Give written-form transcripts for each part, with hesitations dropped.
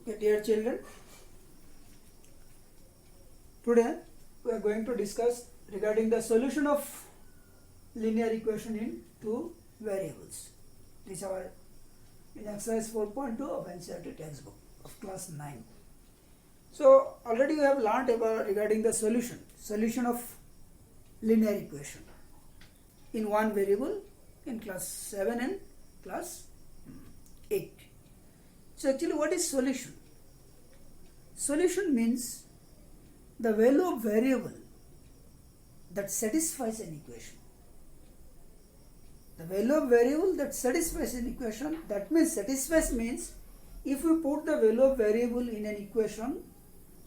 Okay, dear children, today we are going to discuss regarding the solution of linear equation in two variables. This is our in exercise 4.2 of NCERT textbook of class 9. So already we have learnt about regarding the solution of linear equation in one variable in class 7 and class 8. So actually what is solution? Solution means the value of variable that satisfies an equation. The value of variable that satisfies an equation, that means satisfies means if we put the value of variable in an equation,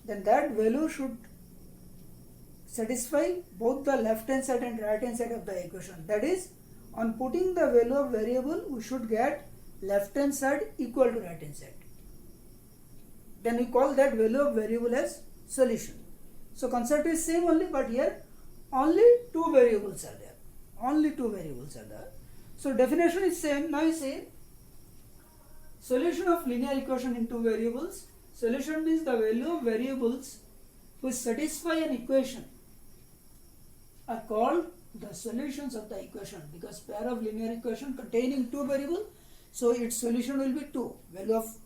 then that value should satisfy both the left hand side and right hand side of the equation. That is, on putting the value of variable, we should get left hand side equal to right hand side. Then we call that value of variable as solution. So concept is same only, but here only two variables are there. Only two variables are there. So definition is same. Now you say solution of linear equation in two variables. Solution means the value of variables which satisfy an equation are called the solutions of the equation, because pair of linear equation containing two variables, so its solution will be two. Value of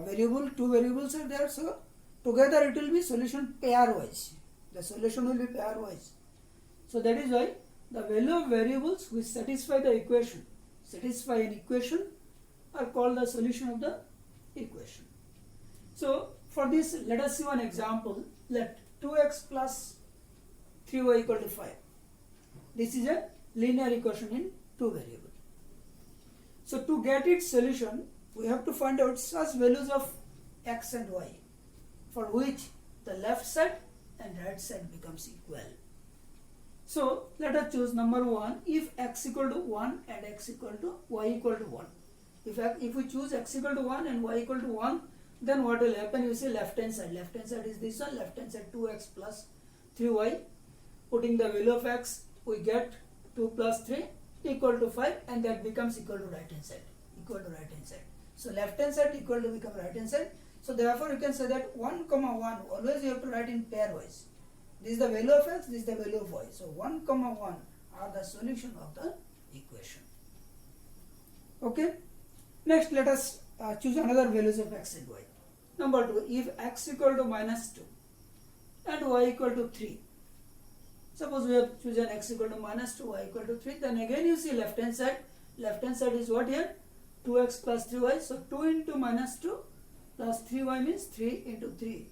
variable, two variables are there, so together it will be solution pairwise. The solution will be pairwise. So that is why the value of variables which satisfy the equation, satisfy an equation, are called the solution of the equation. So for this, let us see one example. Let 2x plus 3y equal to 5. This is a linear equation in two variables. So to get its solution, we have to find out such values of x and y for which the left side and right side becomes equal. So let us choose number 1, if x equal to 1 and x equal to y equal to 1. If we choose x equal to 1 and y equal to 1, then what will happen? You see left hand side. Left hand side is this one. Left hand side 2x plus 3y. Putting the value of x, we get 2 plus 3 equal to 5, and that becomes equal to right hand side. Equal to right hand side. So left hand side equal to become right hand side. So therefore you can say that 1 comma 1, always you have to write in pairwise. This is the value of x, this is the value of y. So 1 comma 1 are the solution of the equation. Okay. Next let us choose another values of x and y. Number 2, if x equal to minus 2 and y equal to 3. Suppose we have chosen x equal to minus 2, y equal to 3. Then again you see left hand side. Left hand side is what here? 2x plus 3y. So 2 into minus 2 plus 3y means 3 into 3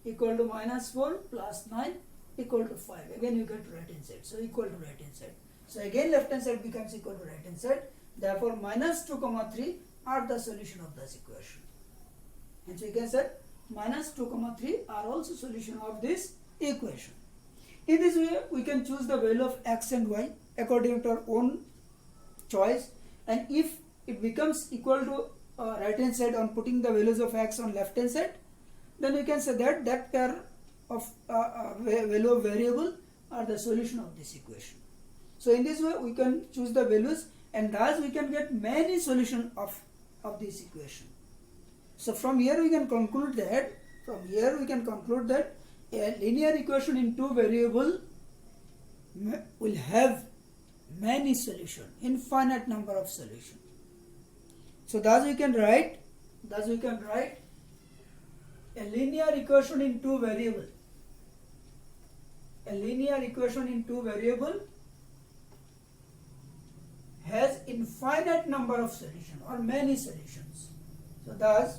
equal to minus 4 plus 9 equal to 5. Again you get right hand side. So equal to right hand side. So again left hand side becomes equal to right hand side. Therefore minus 2 comma 3 are the solution of this equation. And so you can say minus 2 comma 3 are also solution of this equation. In this way we can choose the value of x and y according to our own choice, and if it becomes equal to right hand side on putting the values of x on left hand side, then we can say that that pair of value of variable are the solution of this equation. So in this way we can choose the values, and thus we can get many solutions of this equation. So from here we can conclude that a linear equation in two variables will have many solutions, infinite number of solutions. So thus we can write a linear equation in two variables. A linear equation in two variables has infinite number of solutions or many solutions. So thus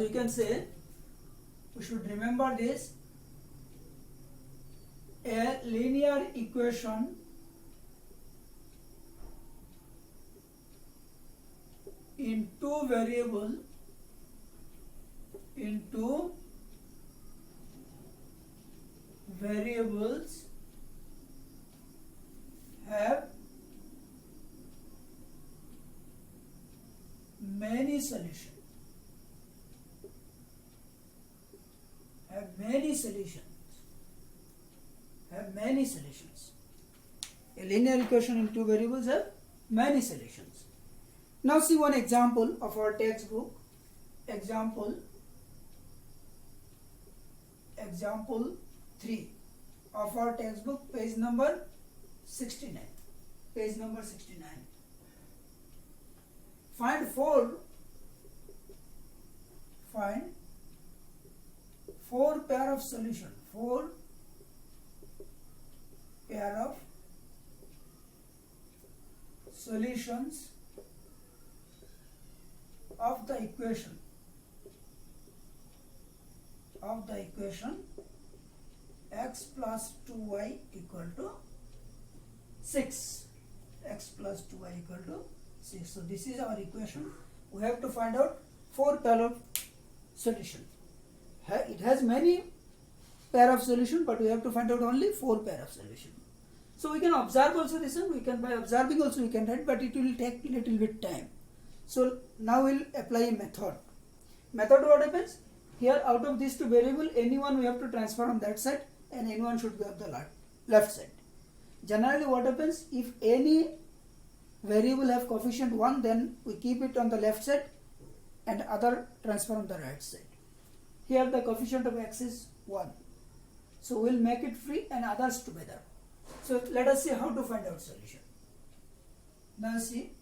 we can say, we should remember this, a linear equation in two variables have many solutions. A linear equation in two variables have many solutions. Now see one example of our textbook. example 3 of our textbook, page number 69. Page number 69. Find four pair of solution. 4 pair of solutions of the equation x plus 2y equal to 6. X plus 2y equal to 6. So this is our equation. We have to find out 4 pair of solution. It has many pair of solution, but we have to find out only 4 pair of solution. So we can observe also this one. We can, by observing also we can write, but it will take little bit time. So now we'll apply a method. Method, what happens? Here, out of these 2 variables, any one we have to transfer on that side, and any one should be on the left side. Generally, what happens? If any variable have coefficient 1, then we keep it on the left side and other transfer on the right side. Here the coefficient of x is 1. So we'll make it free and others together. So let us see how to find out solution. Now see,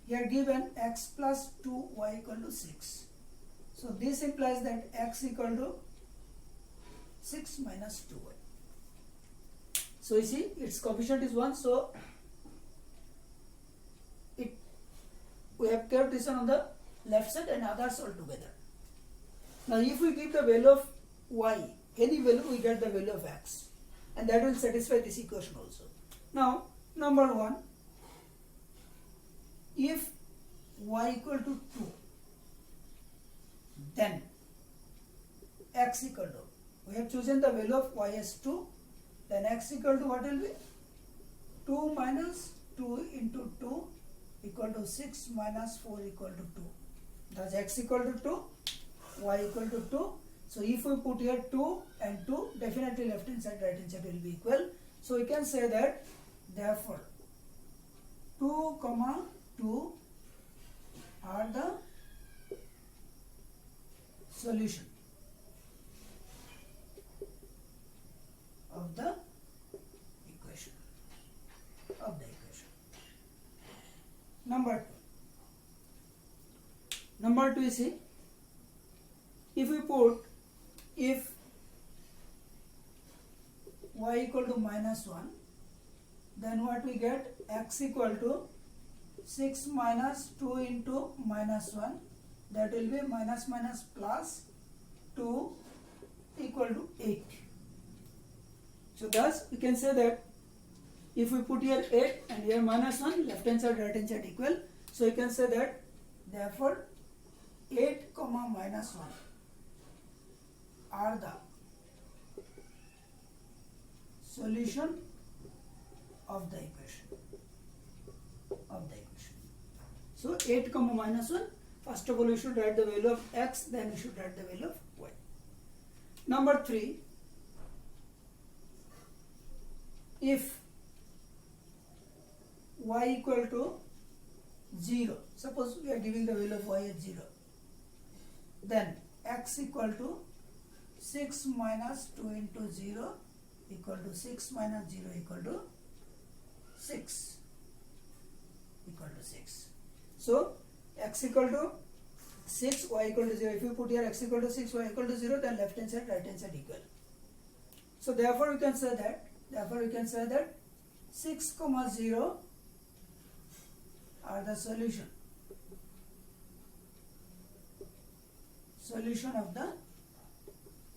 here given x plus 2y equal to 6. So this implies that x equal to 6 minus 2y. So you see, its coefficient is 1, so we have kept this one on the left side and others all together. Now if we give the value of y, any value, we get the value of x, and that will satisfy this equation also. Now number 1, if y equal to 2, then x equal to, we have chosen the value of y as 2, then x equal to what will be? 2 minus 2 into 2 equal to 6 minus 4 equal to 2. Thus x equal to 2, y equal to 2. So if we put here 2 and 2, definitely left hand side, right hand side will be equal. So we can say that therefore 2, 2 are the solution of the equation. Number 2 is, see, if we put, if y equal to minus 1, then what we get? X equal to 6 minus 2 into minus 1, that will be minus minus plus 2 equal to 8. So thus we can say that if we put here 8 and here minus 1, left hand side, right hand side equal. So you can say that therefore 8, minus 1 are the solution of the equation. So 8, minus 1, first of all we should write the value of x, then we should write the value of y. Number 3, if y equal to 0, suppose we are giving the value of y as 0, then x equal to 6 minus 2 into 0 equal to 6 minus 0 equal to 6. So x equal to 6, y equal to 0. If you put here x equal to 6, y equal to 0, then left hand side, right hand side equal. So therefore we can say that 6, 0 are the solution of the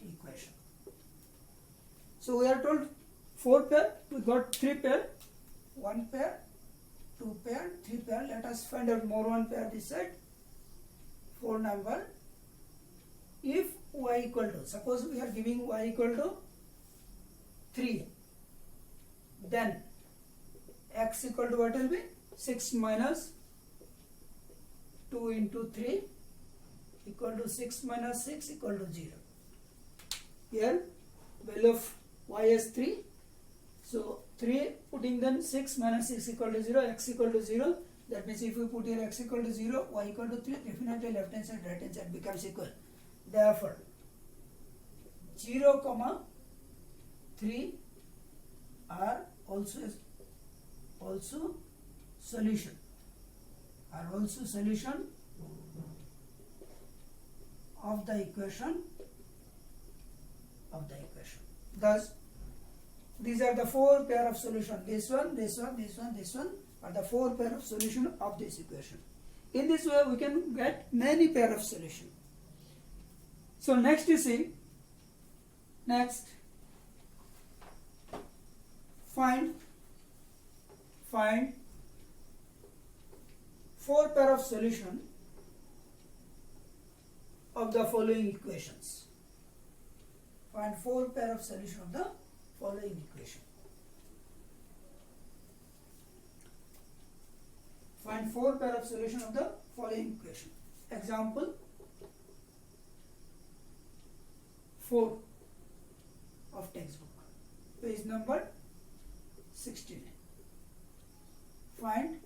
equation. So we are told 4 pair, we got 3 pair, 1 pair, 2 pair, 3 pair. Let us find out more 1 pair this side. 4 number. If y equal to, suppose we are giving y equal to 3, then x equal to what will be? 6 minus 2 into 3 equal to 6 minus 6 equal to 0. Here value of y is 3. So 3, putting then 6 minus 6 equal to 0, x equal to 0. That means if we put here x equal to 0, y equal to 3, definitely left hand side, right hand side becomes equal. Therefore, 0, 3 are also solution. Of the equation. Thus, these are the four pair of solution. This one are the four pair of solution of this equation. In this way, we can get many pair of solution. So next you see, find four pair of solution of the following equations. Find four pair of solution of the following equation. Find four pair of solution of the following equation. Example 4 of textbook, page number 69. Find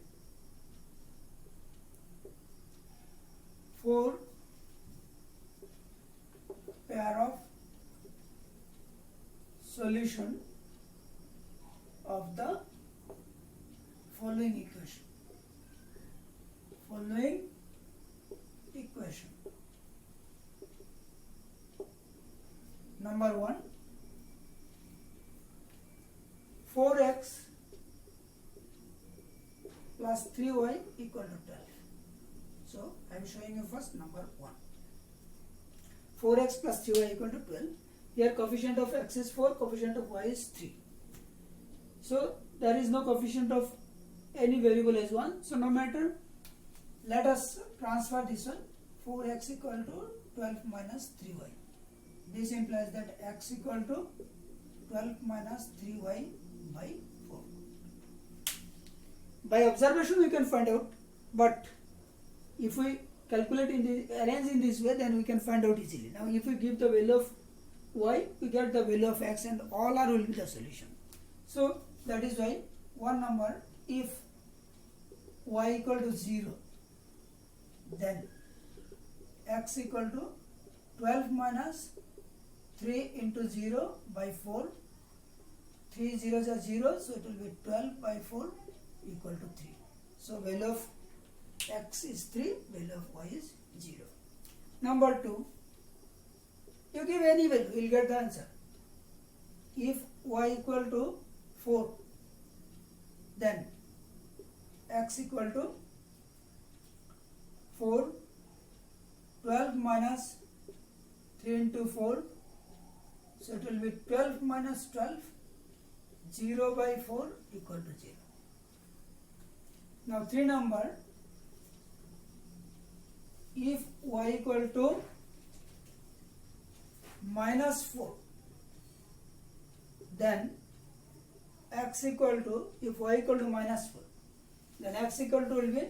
4 pair of solution of the following equation. Number 1, 4x plus 3y equal to 12. So I am showing you first number 1. 4x plus 3y equal to 12. Here coefficient of x is 4, coefficient of y is 3. So there is no coefficient of any variable as 1. So no matter, let us transfer this one. 4x equal to 12 minus 3y. This implies that x equal to 12 minus 3y by 4. By observation we can find out, but if we calculate arrange in this way, then we can find out easily. Now if we give the value of y, we get the value of x, and all are will be the solution. So that is why one number, if y equal to 0, then x equal to 12 minus 3 into 0 by 4. 3 zeros are 0, so it will be 12 by 4 equal to 3. So value of x is 3, value of y is 0. Number 2, you give any value, you will get the answer. If y equal to 4, then x equal to 4, 12 minus 3 into 4, so it will be 12 minus 12, 0 by 4 equal to 0. Now 3 number, if y equal to minus 4, then x equal to, if y equal to minus 4, then x equal to will be,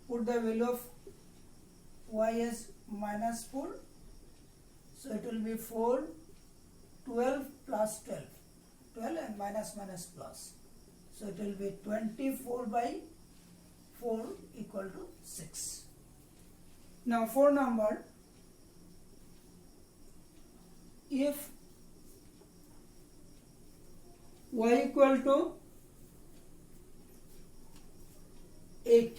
put the value of y as minus 4, so it will be 4, 12 plus 12, 12 and minus plus, so it will be 24 by 4 equal to 6. Now 4 number, if y equal to 8,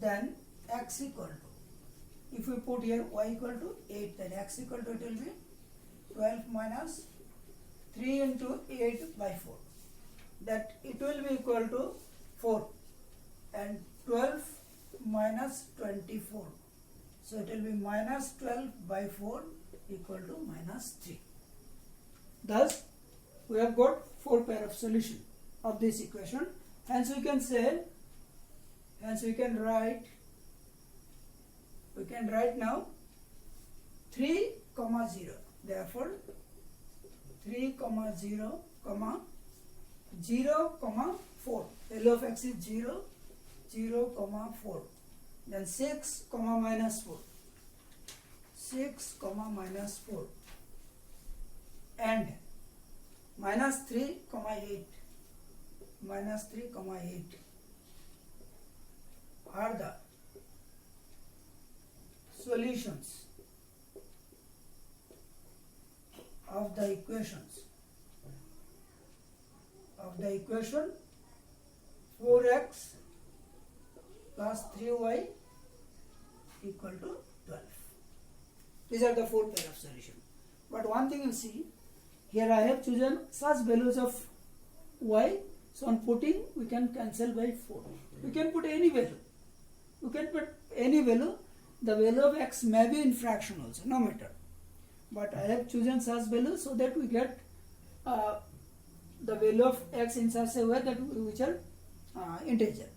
then x equal to, if we put here y equal to 8, then x equal to, it will be 12 minus 3 into 8 by 4, that it will be equal to 4, and 12 minus 24, so it will be minus 12 by 4 equal to minus 3. Thus we have got 4 pair of solution of this equation. Hence we can say, we can write now 3, 0. Therefore 3, 0, 0, 4. Value of x is 0, 0, 4. Then 6, minus 4. 6, minus 4. And minus 3, 8. minus 3 comma 8 are the solutions of the equation 4x plus 3y equal to 12. These are the four pair of solution. But one thing you see, here I have chosen such values of y, so on putting we can cancel by 4. We can put any value. You can put any value. The value of x may be in fraction also, no matter. But I have chosen such value so that we get the value of x in such a way that which are integer,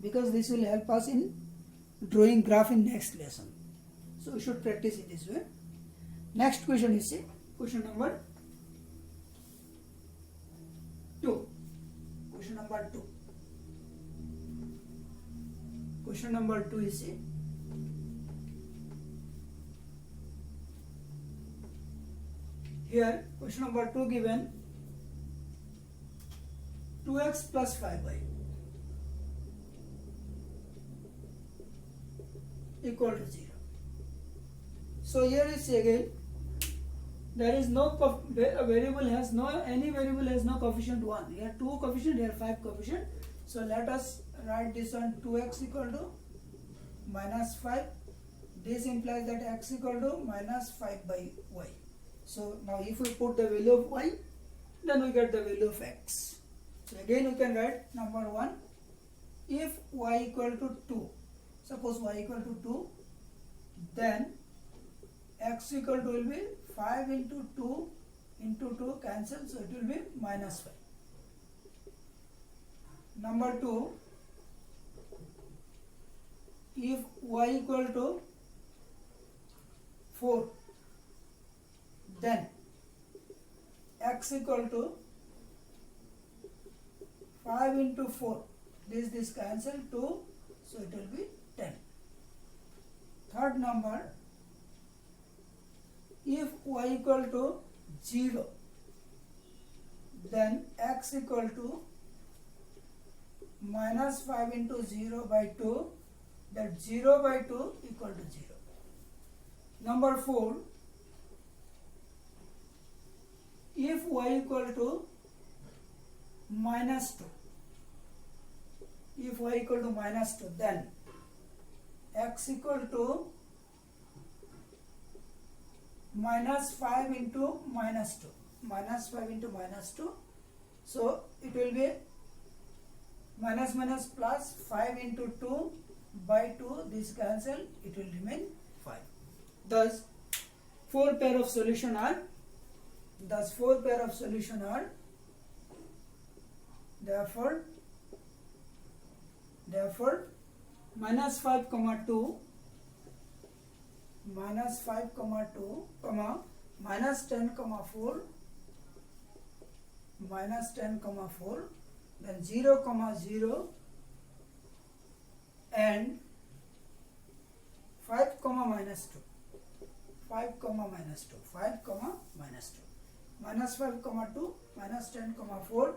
because this will help us in drawing graph in next lesson. So we should practice in this way. Next question is question number 2. Question number 2. Question number 2 is here question number 2 given 2x plus 5y equal to 0. So here is again there is no variable has no coefficient 1. Here 2 coefficient, here 5 coefficient. So let us write this one 2x equal to minus 5. This implies that x equal to minus 5 by y. So now if we put the value of y, then we get the value of x. So again we can write number 1, if y equal to 2, suppose y equal to 2, then x equal to will be 5 into 2 into 2 cancel, so it will be minus 5. Number 2, if y equal to 4, then x equal to 5 into 4, this cancel 2, so it will be 10. Third number, if y equal to 0, then x equal to minus 5 into 0 by 2, that 0 by 2 equal to 0. Number 4, if y equal to minus 2, if y equal to minus 2, then x equal to minus 5 into minus 2, minus 5 into minus 2, so it will be minus minus plus 5 into 2 by 2, this cancel, it will remain 5. Thus four pair of solution are therefore minus 5 comma 2, minus 5 comma 2 comma minus 10 comma 4, minus 10 comma 4, then 0 comma 0 and 5 comma minus 2, 5 comma minus 2, 5 comma minus 2, minus 5 comma 2, minus 10 comma 4,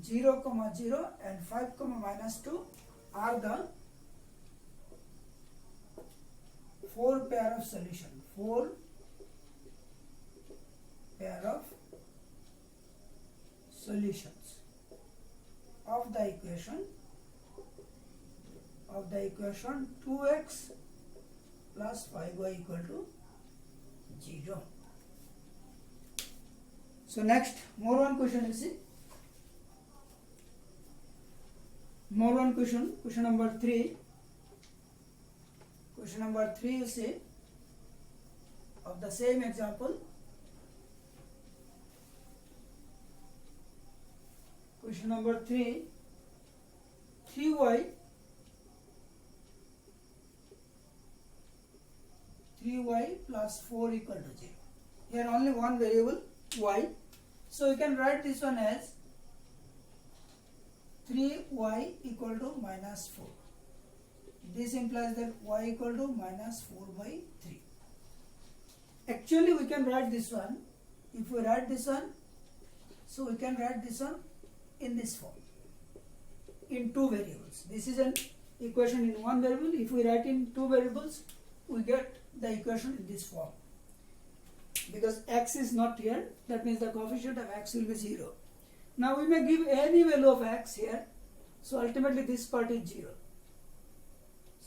0 comma 0 and 5 comma minus 2 are the four pair of solution, four pair of solutions of the equation 2x plus 5y equal to 0. So next, more one question you see. More one question number 3. Question number 3 you see of the same example. Question number 3, 3y plus 4 equal to 0. Here only one variable y, so you can write this one as 3y equal to minus 4. This implies that y equal to minus 4 by 3. Actually we can write this one, if we write this one, so we can write this one in this form in two variables. This is an equation in one variable. If we write in two variables, we get the equation in this form. Because x is not here, that means the coefficient of x will be 0. Now we may give any value of x here, so ultimately this part is 0.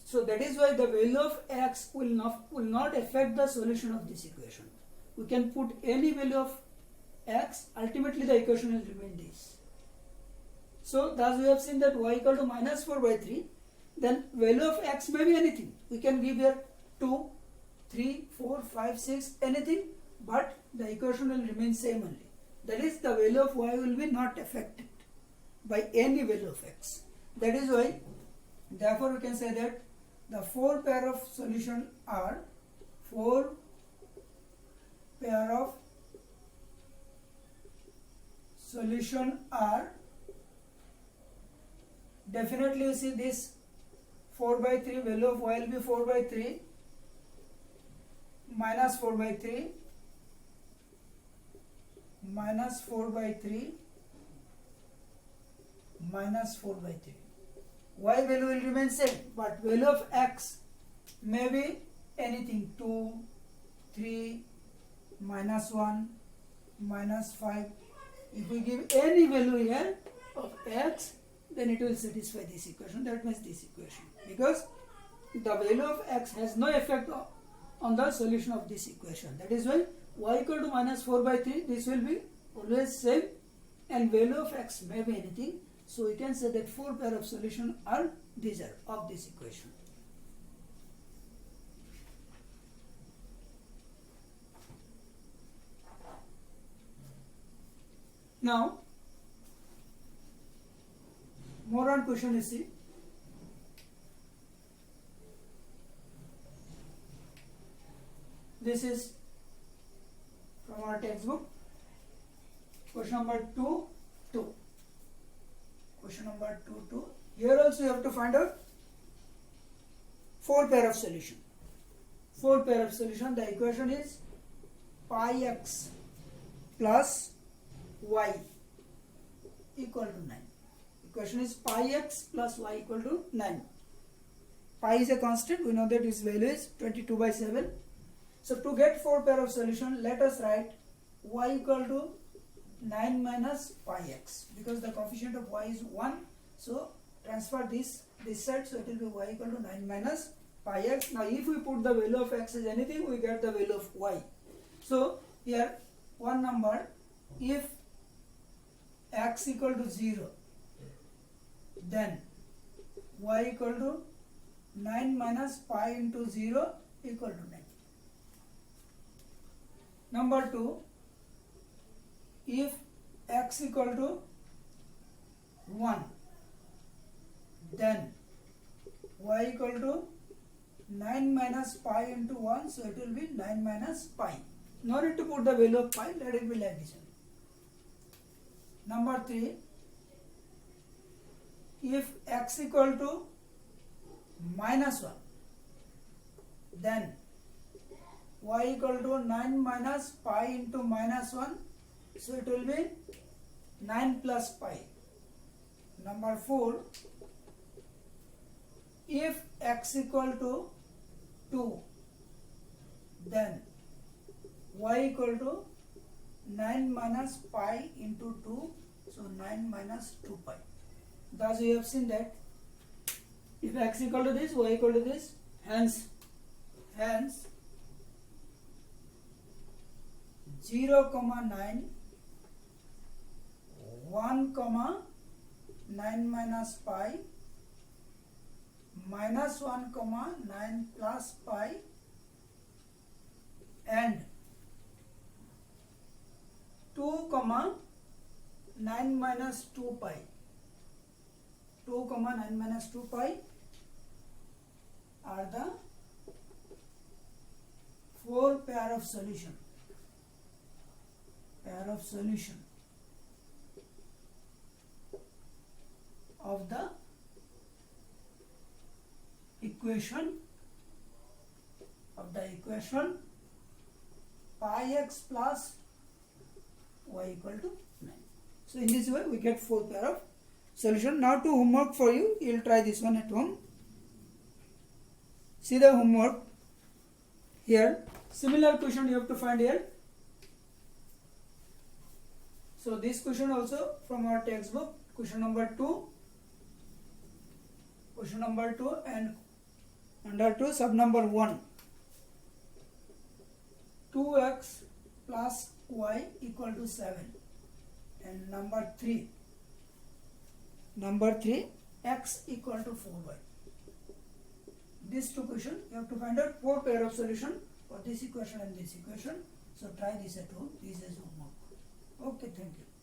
So that is why the value of x will not affect the solution of this equation. We can put any value of x, ultimately the equation will remain this. So thus we have seen that y equal to minus 4 by 3, then value of x may be anything. We can give here 2, 3, 4, 5, 6, anything, but the equation will remain same only. That is, the value of y will be not affected by any value of x. That is why, therefore we can say that the four pair of solution are definitely you see this 4 by 3 value of y will be 4 by 3 minus 4 by 3 minus 4 by 3 minus 4 by 3. Y value will remain same, but value of x may be anything 2, 3, minus 1, minus 5. If we give any value here of x, then it will satisfy this equation, that means this equation, because the value of x has no effect on the solution of this equation. That is why y equal to minus 4 by 3, this will be always same, and value of x may be anything. So we can say that four pair of solution are these are of this equation. Now, more on question you see. This is from our textbook. Question number 2, 2. Question number 2, 2. Here also you have to find out four pair of solution. Four pair of solution. The equation is pi x plus y equal to 9. Equation is pi x plus y equal to 9. Pi is a constant. We know that its value is 22 by 7. So to get four pair of solution, let us write y equal to 9 minus pi x, because the coefficient of y is 1, so transfer this side, so it will be y equal to 9 minus pi x. Now if we put the value of x as anything, we get the value of y. So here one number, if x equal to 0, then y equal to 9 minus pi into 0 equal to 9. Number 2, if x equal to 1, then y equal to 9 minus pi into 1, so it will be 9 minus pi. No need to put the value of pi, let it be like this. Number 3, if x equal to minus 1, then y equal to 9 minus pi into minus 1, so it will be 9 plus pi. Number 4, if x equal to 2, then y equal to 9 minus pi into 2, so 9 minus 2 pi. Thus we have seen that if x equal to this, y equal to this, hence 0, 9, 1, 9 minus pi, minus 1, 9 plus pi, and 2, 9 minus 2 pi. 2, 9 minus 2 pi are the four pair of solution. Of the equation pi x plus y equal to 9. So in this way we get 4 pair of solution. Now to homework for you, you will try this one at home. See the homework here. Similar question you have to find here. So this question also from our textbook, question number 2. Question number 2 and under 2 sub number 1. 2x plus y equal to 7. And number 3. Number 3, x equal to 4y. These two questions you have to find out 4 pair of solution for this equation and this equation. So try this at home. This is homework. Okay, thank you.